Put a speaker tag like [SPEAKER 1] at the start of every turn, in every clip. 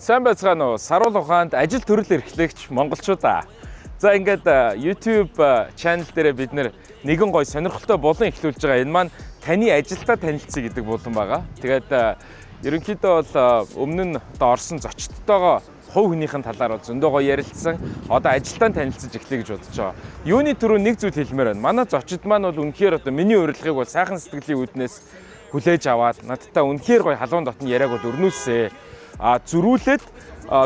[SPEAKER 1] Сайн байцгаана уу? Саруул ухаанд ажил төрөл эрхлэгч монголчуудаа. За ингээд YouTube channel дээр бид нэгэн гой сонирхолтой болон эхлүүлж байгаа. Энэ маань таны ажилдаа танилцъя гэдэг болон байгаа. Тэгээд ерөнхийдөө бол өмнө нь орсон зочдтойгоо хувь хүнийхэн талаар зөндөө гоё ярилцсан. Одоо ажилдаа танилцж эхлэе гэж бодож байгаа. Юуны түрүү нэг зүйл хэлмээр байна. Манай зочид маань бол үнэхээр одоо миний урилгыг бол сайхан сэтгэлийн үүднээс хүлээж аваад надтай үнэхээр гоё халуун дотны яриаг бол өрнүүлсэн. Зөрүүлээд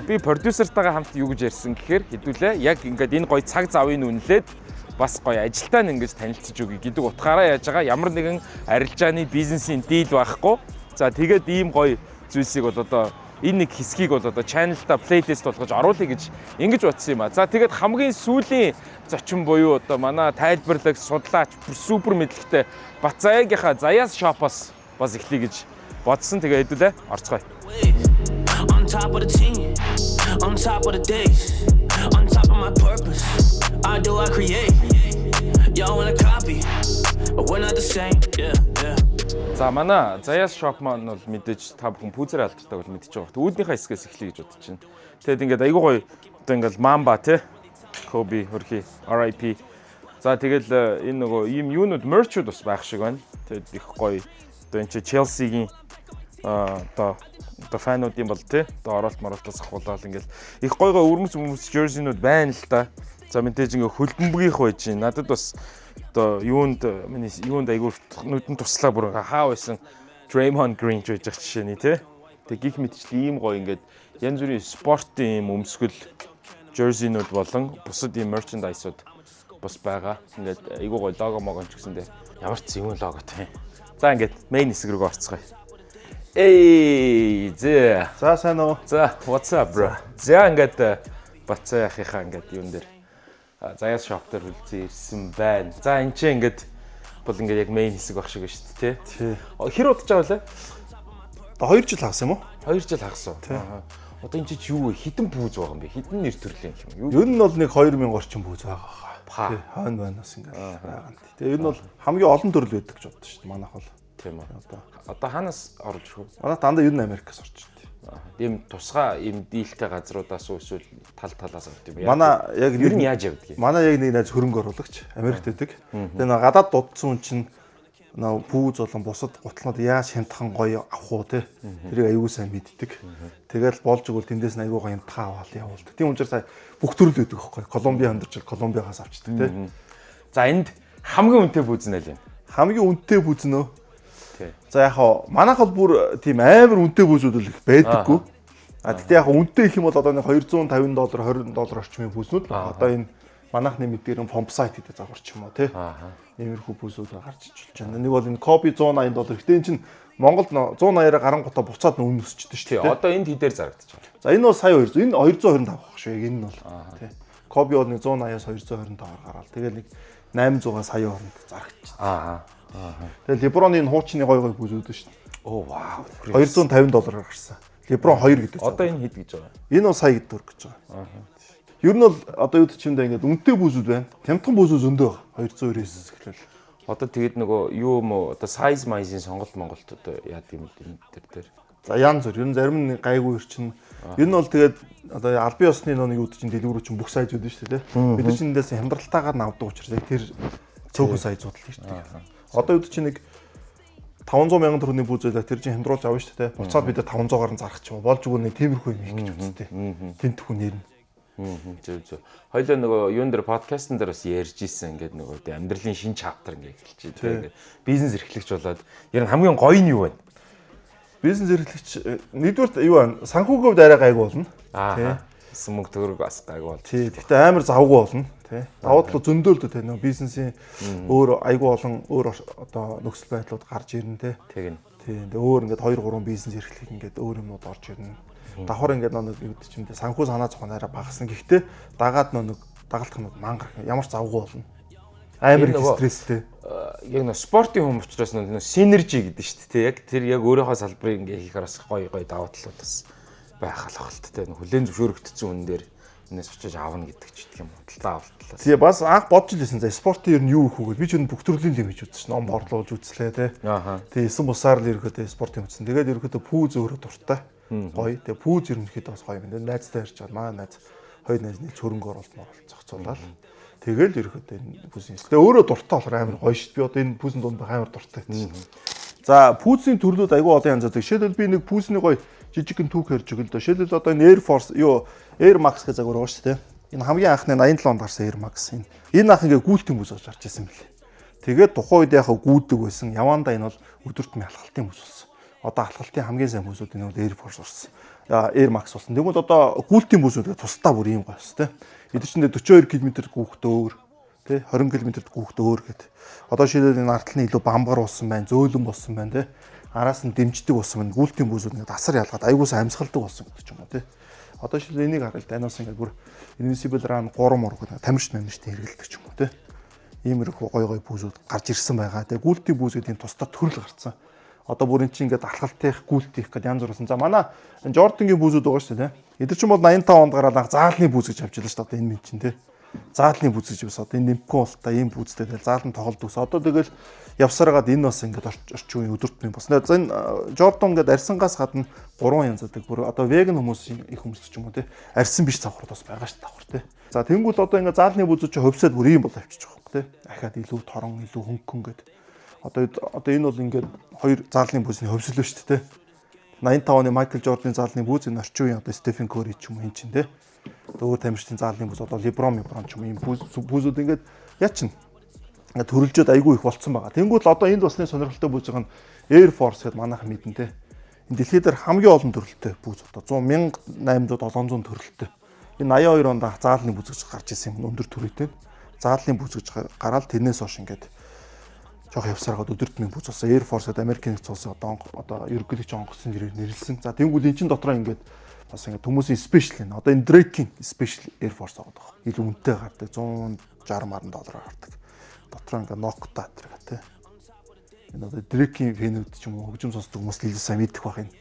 [SPEAKER 1] би продюсертайгаа хамт юу гэж ярьсан гэхээр хэдүүлээ яг ингээд энэ гоё цаг завыг үнэлээд бас гоё ажилтаа ингэж танилцж өгье гэдэг утгаараа яаж байгаа ямар нэгэн арилжааны бизнесийн дийл байхгүй. За тэгээд ийм гоё зүйлсийг бол одоо энэ нэг хэсгийг бол одоо channel-та плейлист болгож оруулъя гэж ингэж утсан юм а. За тэгээд хамгийн сүүлийн зочин буюу одоо манай тайлбарлаг судлаач супер мэдлэгтэй Бацаагийнхаа Заяас shop-оос бас эхлэе гэж бодсон. Тэгээ хэдүүлээ орцгоё. On top of the team, on top of the days, on top of my purpose. I do, I create. Y'all wanna copy, but we're not the same. Yeah, yeah. За манай Заяас shop маань бол мэдээж та бүхэн пүүзэр алдартай бол мэдчихэж байгаа. Үүднийхээ хэсгээс эхлэе гэж бодож байна. Тэгээд ингээд айгүй гоё одоо ингээд Mamba тий Kobe хөрхи RIP. За тэгэл энэ нөгөө ийм юунууд merch-уд бас байх шиг байна. Тэгээд их гоё одоо энэ Chelsea-гийн одоо фануудын бол тий одоо оролт моролтоос ахуулаад ингээл их гой гой өрмөц jersey-нууд байна л да. За мэдээж ингээ хөлбөмбөгийнх байж байна. Надад бас одоо юунд айгүй нүдэн туслаа бүр хаа байсан Draymond Green ч байж байгаа жишээний тий. Тэг гих мэтчил ийм гой ингээд янз бүрийн спортын ийм өмсгөл jersey-нууд болон бусад ийм merchandise-ууд бас байгаа. Ингээд айгүй гой лого могон ч гэсэндээ ямар ч юм лого тий. За ингээд main хэсэг рүү орцгоё. Эй, за сайн уу? За, what's up, bro? За ингээд Бацаагийнхаа ингээд юун дээр Заяас shop дээр үлзээ ирсэн байна. За энэ чинь ингээд бол ингээд яг main хэсэг баг шиг байна шүү дээ, тий. Хэр удаж байгаа вэ? Одоо 2 жил хагас юм уу? 2 жил хагас уу? Одоо энэ чинь юу вэ? Хідэн бүүз байгаа юм бэ? Хідэн нэр төрлийн юм.
[SPEAKER 2] Ер нь бол нэг 2000 орчим бүүз байгаа. Тий, хойно байнаас ингээд байгаа. Тэгээ ер нь бол хамгийн олон төрөл байдаг гэж боддоо шүү дээ. Манайх бол
[SPEAKER 1] тийм үү. Одоо хаанаас орж ирэх вэ?
[SPEAKER 2] Манай дандаа ер нь Америкаас орж ирдэг.
[SPEAKER 1] Тийм тусгай ийм дийлтэй газруудаас уу эсвэл талаас авт юм яа.
[SPEAKER 2] Манай яг
[SPEAKER 1] ер нь яаж явдаг юм?
[SPEAKER 2] Манай яг нэг найз хөрөнгө оруулагч Америкт байдаг. Тэгээ нэг гадаад дуудсан хүн чинь нөө пүүз болон бусад гутлнууд яаж хямдхан гоё авах уу те. Тэрийг аюул сайн мэддэг. Тэгэл болж игэл тэндээс аюул гоё хямдхан аваад явуулдаг. Тийм учраас сая бүх төрөл байдаг байхгүй. Колумбиа хандирч Колумбиагаас авчдаг те.
[SPEAKER 1] За энд хамгийн үнэтэй бүүз нь аль юм?
[SPEAKER 2] Хамгийн үнэтэй бүүз нөө. За яг манайх бол бүр тийм амар үнэтэй бүүзүүд л их байдаггүй. Тэгтээ яг үнэтэй их юм бол одоо нэг $250 $20 орчмын бүүзнүүд одоо энэ манайхны мэдгээр Фомпсайт гэдэг загвар ч юм уу тий. Иймэрхүү бүүзүүд гарч ичүүлж байна. Нэг бол энэ Kobe $180. Гэтэ энэ чинь Монголд 180-аар гарангуудаа буцаад нүүн өсчихдээ шүү
[SPEAKER 1] дээ. Одоо энд хідээр зарагдаж байна.
[SPEAKER 2] За энэ бол сая 200. Энэ 225 баг шүү. Энэ нь бол тий. Kobe бол нэг 180-аас 225-аар гараал. Тэгээд нэг 800-аас сая хооронд зарагдчих. Тэгээ Леброны энэ хуучны гой бүүзүүд шүү дээ.
[SPEAKER 1] Оо вау.
[SPEAKER 2] $250 гарсан. Леброн 2 гэдэг.
[SPEAKER 1] Одоо энэ хэд гэж байгаа?
[SPEAKER 2] Энэ бол сая гэдэг гэж байгаа. Ер нь бол одоо юу ч юм даа ингээд үнэтэй бүүзүүд байна. Тямдхан бүүзүүд зөндөө байгаа. 290-с эхлэв.
[SPEAKER 1] Одоо тэгээд нөгөө юу юм уу одоо size mize-ийн сонголт Монголд одоо яад юм дээр.
[SPEAKER 2] За янз бүр. Ер нь зарим нь гайгүй ирчин. Ер нь бол тэгээд одоо албан ёсны нэг юу чинь дэлгүүрүүд чинь бүх сайз үүдэн шүү дээ. Бид нар чинь эндээс хямдралтаагаар навдаг учраас яг тэр цөөхөн сайзууд л ирдэг. Одоо юу чинь нэг 500 мянган төгрөгийн бүүз байлаа тэр чинь хямдруулж авна шүү дээ. Буцаад бид 500-аар нь зарах ч юм уу. Болж өгөө нэг тиймэрхүү юм их гэж үзтээ. Тэнт хүн нэрнэ.
[SPEAKER 1] Зөв. Хоёлаа нөгөө юун дээр подкастн дээр бас ярьж ийсэн ингээд нөгөө амьдралын шинэ чаптер ингээд эхэлж байна. Ингээд бизнес эрхлэгч болоод ер нь хамгийн гоё нь юу вэ?
[SPEAKER 2] Бизнес эрхлэгч нэгдүгээр юу вэ? Санхүүгийн хувьд арай гайгүй болно.
[SPEAKER 1] Тий. Мөнгө төгрөг бас гайгүй бол.
[SPEAKER 2] Тий. Гэхдээ амар завгүй болно. Тий. Давуу тал зөндөө л дээ нөө бизнесийн өөр айгүй олон өөр одоо нөхцөл байдлууд гарч ирнэ те.
[SPEAKER 1] Тэгнь.
[SPEAKER 2] Тий. Тэгээ өөр ингээд 2 3 бизнес эрхлэх ингээд өөр юмнууд орж ирнэ. Давхар ингээд нэг юу гэдэг чимдээ санхүү санаа зовхон арай багасна. Гэхдээ дагаад нэг дагалт хамт мангар ямар ч завгүй болно. Амар их стресстэй.
[SPEAKER 1] Яг нөө спортын хүн учраас нөө синержи гэдэг шүү дээ. Яг тэр яг өөрийнхөө салбарыг ингээд хийхээр бас гоё давуу талууд бас байх алхалтай. Хүлэн зөвшөөрөгдсөн хүн дээр энэс очиж аавна гэдэг ч гэх юм уу. Талаа автлаа.
[SPEAKER 2] Тэгээ бас анх бодж илсэн за спортын ер нь юу их вэ? Би ч энэ бүх төрлийн юм хийж үзсэн. Ном борлуулж үзлээ те. Тэгээ эсэн бусаар л ерөөдөө спорт юм үзсэн. Тэгээд ерөөдөө пүүз өөрөө дуртай. Гоё. Тэгээ пүүз ерөнхийдөө бас гоё юм. Тэгээ найзтай ярьж байгаа. Манай найз хоёр найз нийлж хөрөнгө оруулалт зохицуулаад тэгэл ерөнхийдөө энэ пүүзийн. Тэгээ өөрөө дуртай болохоор амар гоё шүү дээ. Би одоо энэ пүүзэн дунд амар дуртай гэсэн. За пүүзийн төрлүүд айгүй олон янзтай. Жишээлбэл би нэг пүүзний гоё жижигхэн түүх ярьж өгөл дөө. Жишээлбэл одоо энэ Air Force Air Max гэж загвар байгаа шүү дээ. Энэ хамгийн анхны 87 онд гарсан Air Max энэ. Энэ ах ингээ гүйлтийн бүс гэж гарч ирсэн мөлий. Тэгээд тухайн үед яхаа гүйдэг байсан. Явандаа энэ бол өдөртмийн алхалтын бүс болсон. Одоо алхалтын хамгийн сайн бүсүүд энэ бол Air Force болсон. Air Max болсон. Тэгвэл одоо гүйлтийн бүсүүд тусдаа бүр юм гоё шүү дээ. Эдгээр чинь 42 км-д гүйхтэй өөр, тий 20 км-д гүйхтэй өөр гэдэг. Одоо шийдэл энэ артлын илүү бамгар болсон байна, зөөлөн болсон байна, тий. Араас нь дэмждэг болсон байна. Гүйлтийн бүсүүд ингээд асар ялгаад аягуулсан амьсгалдаг болсон гэдэг ч юм уу, тий. Одоо шийдэл энийг харъя л да. Анаас ингээд бүр Invincible Run 3 мөр гэдэг тамирч хэрэгэлдэг ч юм уу, тий. Иймэрхүү гой бүсүүд гарч ирсэн байгаа. Тэгээ гүйлтийн бүсүүдийн тусдаа төрөл гарцсан. Одоо бүр эн чинь ингээд алхалтынх, гүйлтийнх гэдэг янз бүрсэн. За манай Jordan-гийн бүсүүд байгаа шүү дээ. Эдгээр чинь бол 85 онд гараад анх заалны бүс гэж авч илээ шүү дээ. Одоо энэ минь чинь тий. Заалны бүс гэж бас одоо энэ нэмхэн уултаа ийм бүстэй тэгэл заалан тоглолт ус. Одоо тэгэл явсараад энэ бас ингээд орчин үеийн өдөртмийн бас. За энэ Jordan ингээд арьсангаас гадна 3 янздаг. Бүр одоо веган хүмүүс их хүмүүс ч юм уу тий. Арьсан биш цавхар бас байгаа шүү дээ давхар тий. За тэнгуүл одоо ингээд заалны бүсүүд чи хөвсөд бүр ийм бол авчиж байгаа юм тий. Ахаад илүү торон, илүү хөнгөн гэдэг. Одоо энэ бол ингээд хоёр заалны бүсний хөвсөл шүү дээ тий. 85 оны Michael Jordan-ын заалны бүс энэ орчин үеийн одоо Stephen Curry ч юм уу энэ чинь тий. Өөр тамирчдын заалны бүс одоо LeBron ч юм ийм бүсүүд ингээд яа чин ингээд төрөлжөөд айгүй их болцсон байгаа. Тэнгүүд л одоо энд басны сонирхолтой бүс байгаа нь Air Force гэдэг манайхан мэдэн тий. Энэ дэлхийд дээр хамгийн олон төрөлтэй бүс одоо 100 1800 700 төрөлтэй. Энэ 82 онд заалны бүс гэж гарч ирсэн юм өндөр төрөйтэй. Заалны бүс гэж гараад тэрнээс хойш ингээд жоох явсараад өдөртмийн бүс болсон. Air Force-д Америкийн нэгдсэн улсын одоо ерөнхийлөгч онгоцсон нэрээр нэрлсэн. За тэнгуүл эн чин дотроо ингээд бас ингээд хүмүүсийн спешиал энэ. Одоо энэ Drake-ийн спешиал Air Force байгаа. Илүү үнэтэй гардаг. $160,000 гардаг. Дотроо ингээд Nocta гэдэг тий. Энэ одоо Drake-ийн фэнүүд ч юм уу хөгжим сонсдог хүмүүс илүү сайн мэдэх бах энэ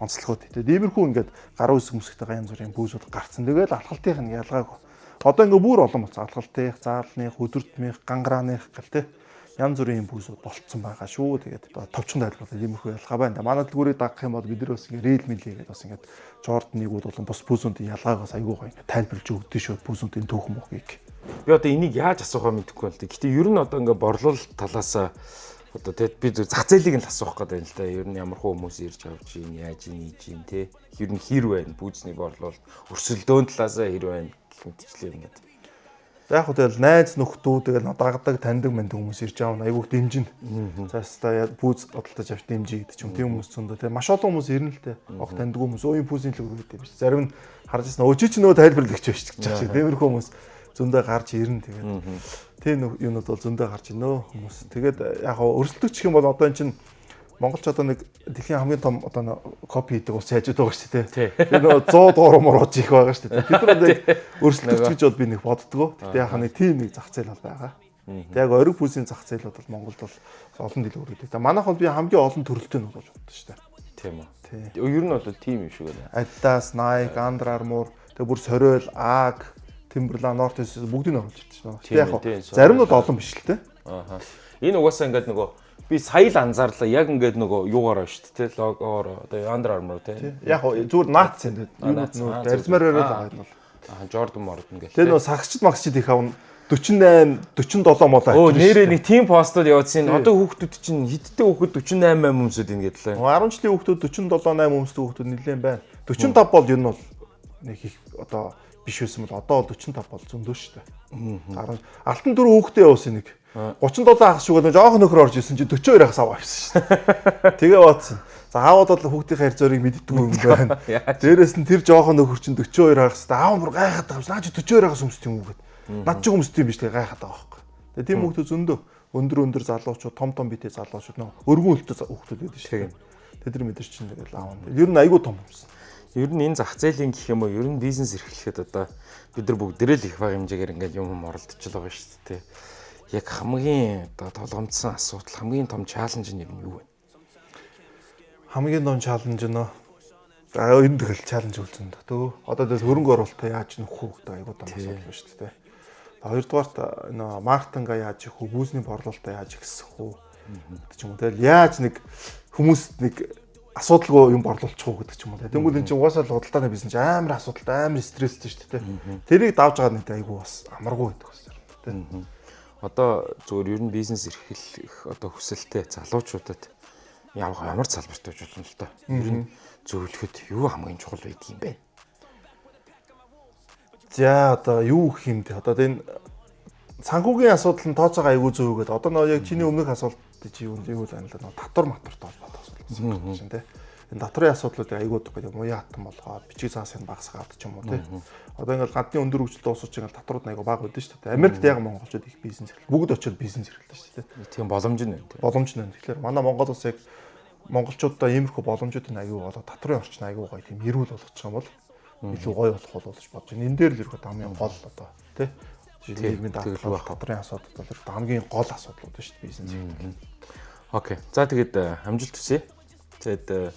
[SPEAKER 2] онцлогууд. Тэгээд иймэрхүү ингээд гаруй үс хүмүүстэй янз бүрийн бүсүүд гарцсан. Тэгээд алхалтынх нь ялгаагүй. Одоо ингээд бүр олон болсон. Алхалтынх, заалных, өдөртмийнх, гангарааных гэл тий. Янз бүрийн бүсүүд болцсон байгаа шүү. Тэгээд товчхон тайлбарлаад иймэрхүү ялгаа байна. Манай дэлгүүрийг дагах юм бол бид нар бас ингээд рейл мэлээ гэдэг бас ингээд Jordan-ыг болон бус бүсүүдийн ялгаагаас айгүй гоё ингээд тайлбарлаж өгдөө шүү. Бүсүүдийн түүх мөхгийг.
[SPEAKER 1] Би одоо энийг яаж асуухаа мэдэхгүй байна л да. Гэтэ ер нь одоо ингээд борлуулалт талаасаа одоо тэгээд би зах зээлийг нь асуух гэдэг юм л да. Ер нь ямар хөө хүмүүс ирж авч ийн, яаж ийж ийн те. Ер нь хэр байна? Бүзний борлуулалт өрсөлдөөн талаасаа хэр байна гэх мэтчлээ ингээд.
[SPEAKER 2] За яг тэгэл найз нөхдөө тэгэл дагдаг таньдаг мэнд хүмүүс ирж байгаа айгүйх дэмжин. Цаастаа бүүз бодолтож авч дэмжиж гэдэг ч юм тийм хүмүүс зөндөө тийм маш олон хүмүүс ирнэ л дээ. Ог таньдаг хүмүүс өөний пүүсийн л өргөд юм биш. Зарим нь харж ирсэн өчиг ч нөө тайлбарлагч байж гэж шиг. Тиймэрхүү хүмүүс зөндөө гарч ирнэ тэгээд. Тийм юунууд бол зөндөө гарч ирнэ хүмүүс. Тэгээд яг өрсөлдөгч гэх юм бол одоо эн чинь Монголч одоо нэг дэлхийн хамгийн том одоо копи хийдэг улс хайжууд байгаа шүү дээ. Тэр нөө 100 дуурай мурууж их байгаа шүү дээ. Бид нар нэг өрсөлдөгч гэж бол би нэг боддгоо. Тэгтээ яхаа нэг тийм нэг зах зээл бол байгаа. Тэг яг ориг бүсийн зах зээл бол Монголд бол олон дэлгүүрүүд. Тэг манайх бол би хамгийн олон төрөлтэй нь болж боддог шүү дээ.
[SPEAKER 1] Тийм үү. Ер нь бол тийм юм шиг байна.
[SPEAKER 2] Adidas, Nike, Under Armour, тэг бүр Sorel, AG, Timberland, North Face бүгдийг нь оруулж ирсэн шүү дээ. Тэг яг зарим нь олон биш л дээ.
[SPEAKER 1] Ааха. Энэ угаасаа ингээд нөгөө би сая л анзаарлаа. Яг ингээд нөгөө юугаар шүү дээ, тэ логоор одоо Under Armour тэ.
[SPEAKER 2] Яг зүгээр наац юм дээ. Зарцмаар яриад байгаа юм бол.
[SPEAKER 1] Jordan Morton гэх.
[SPEAKER 2] Тэгээ нөгөө сагсчд магсчд их авна 48, 47 молоо.
[SPEAKER 1] Оо нэрээ нэг team постод явуулсан. Одоо хүүхдүүд чинь хиттэй хүүхэд 48 хүмүүсүүд ингээд л.
[SPEAKER 2] 10 жилийн хүүхдүүд 47, 8 хүмүүстэй хүүхдүүд нэлээд байна. 45 бол ер нь бол нэг их одоо биш байсан бол одоо бол 45 бол зөндөө шүү дээ. Алтан дөрөв хүүхдээ явуулсан нэг. 37 ах шүүгээд жоохон нөхөр орж исэн чи 42 ахс аваа авсан шүү дээ. Тэгээ баацсан. За аавууд бол хүүхдийн хайр зориг мэддэггүй юм байна. Дээрээс нь тэр жоохон нөхөр чинь 42 ахс аав бүр гайхаад байгаа юм. Наа чи 42 ахс өмсдөг юм уу гэд. Над ч өмсдөг юм биш тэгээ гайхаад байгаа байхгүй. Тэгээ тийм хүүхдүүд зөндөө өндөр залуучууд том битэй залуучууд нөө өргөн өлтөй хүүхдүүд байдаг шүү дээ. Тэд нар мэдэрч чинь тэгэл аав. Ер нь айгүй том юмсан.
[SPEAKER 1] Ер нь энэ зах зээлийн гэх юм уу ер нь бизнес эрхлэхэд одоо бид нар бүгдээрээ л их баг хэмжээгээр ингээд юм оролдож байгаа шүү дээ. Яг хамгийн одоо толгомдсон асуудал хамгийн том чаленж нь юу вэ?
[SPEAKER 2] Хамгийн том чаленж нь энэ тэгэл чаленж үлдсэн дээ. Төө одоо тэгэл хөрөнгө оруулалтаа яаж нөхөх вэ гэдэг айгуу том асуудал байна шүү дээ. Хоёрдугаарт энэ маркетинга яаж хийх вэ? Бүсний борлуулалтаа яаж ихсэх вэ? Гэдэг ч юм уу. Тэгэл яаж нэг хүмүүст нэг асуудалгүй юм борлуулчих уу гэдэг ч юм уу. Тэнгүүд энэ чинь угаасаа л худалдааны бизнес амар асуудалтай, амар стресстэй шүү дээ. Тэрийг давж байгаа нэг айгүй бас амаргүй байдаг бас тийм.
[SPEAKER 1] Одоо зөвөр ер нь бизнес эрхлэх одоо хүсэлтэй залуучуудад ямар салбарт байж болно л доо. Ер нь зөвлөхөд юу хамгийн чухал байдаг юм бэ?
[SPEAKER 2] За одоо юу гэх юм те. Одоо энэ санхүүгийн асуудал нь тооцоогоо айгүй зөв гэдэг. Одоо нөө яг чиний өмнөх асуулт чи юу л байна л да. Татвар матвартай холбоотой асуудал гэсэн тийм. Энэ татварын асуудлуудыг айгүй гэдэг юм уу яатан болгоод бичиг цаасын багасгаад ч юм уу тийм. Одоо ингээл гадны өндөр хөгжил дуусууч ингээл татварууд айгүй бага байдаг шүү дээ. Америкт яг монголчууд их бизнес эрхлэх. Бүгд очиод бизнес эрхлэдэг шүү дээ.
[SPEAKER 1] Тийм боломж нь байна тийм.
[SPEAKER 2] Боломж нь байна. Тэгэхээр манай Монгол улс яг монголчуудаа иймэрхүү боломжуудыг айгүй болоо татварын орчин айгүй гоё тийм эрүүл болгочих юм бол илүү гоё болох болов гэж бодож байна. Энэ дээр л ерөөд хамгийн гол одоо тийм. Нийгмийн даатгалын тадрын асуудал бол хамгийн гол асуудлууд шүү дээ бизнес.
[SPEAKER 1] Окей. За тэгээд амжилт хүсье. Тэгээд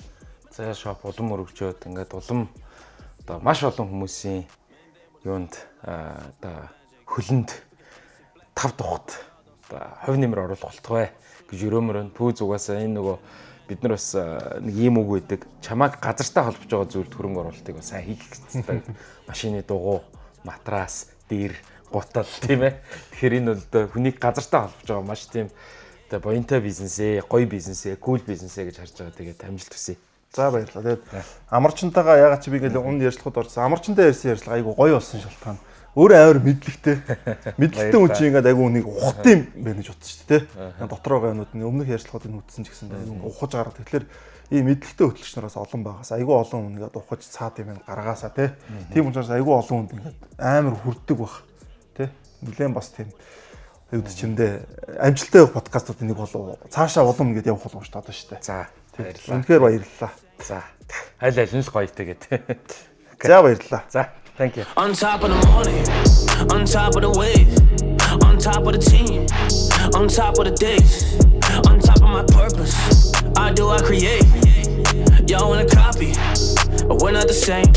[SPEAKER 1] цаашаа улам өргөжөөд ингээд улам одоо маш олон хүмүүсийн юунд одоо хөлөнд тав тухт одоо хувь нэмэр оруулах болтугай гэж өрөмөр нь пүүз угаасаа энэ нөгөө бид нар бас нэг ийм үг өгдөг. Чамайг газартай холбож байгаа зүйлд хөрөнгө оруулалтыг бас сайн хийх хэрэгтэй. Машины дугуй, матрас, дээр гутал тийм ээ. Тэгэхээр энэ бол хүнийг газартай холбож байгаа маш тийм одоо буянтай бизнесээ, гоё бизнесээ, кул бизнесээ гэж харж байгаа. Тэгээд амжилт хүсье.
[SPEAKER 2] За баярлалаа. Тэгээд амарчнтайгаа ягаад чи би ингээл өмнө ярьцлагад орсон. Амарчнтай ярьсан ярьцлага айгу гоё болсон шалтгаан. Өөрөө амар мэдлэгтэй. Мэдлэгтэй хүн чинь ингээд айгу нэг ухт юм байна гэж бодсон шүү дээ. Дотор байгаа юмнууд нь өмнөх ярьцлагуудыг үтсэн ч гэсэн ухаж гараад. Тэгэхээр ийм мэдлэгтэй хөтлөгч нараас олон байгаас айгу олон хүн ингээд ухаж цаад юм гаргаасаа тийм учраас айгу олон хүнд ингээд амар хүрдэг баг. Нилээн бас тийм аюуд чимдээ амжилттай явах подкастууд нэг болов цаашаа улам ингэж явах боломжтой одоо шүү дээ.
[SPEAKER 1] За баярлалаа.
[SPEAKER 2] Үнэхээр баярлалаа.
[SPEAKER 1] За аль нь л гоё тэгээд.
[SPEAKER 2] За баярлалаа.
[SPEAKER 1] За thank you.
[SPEAKER 3] On top of the morning, on top of the wave, on top of the team, on top of the days, on top of my purpose. I create. Y'all wanna copy, but we're not the same.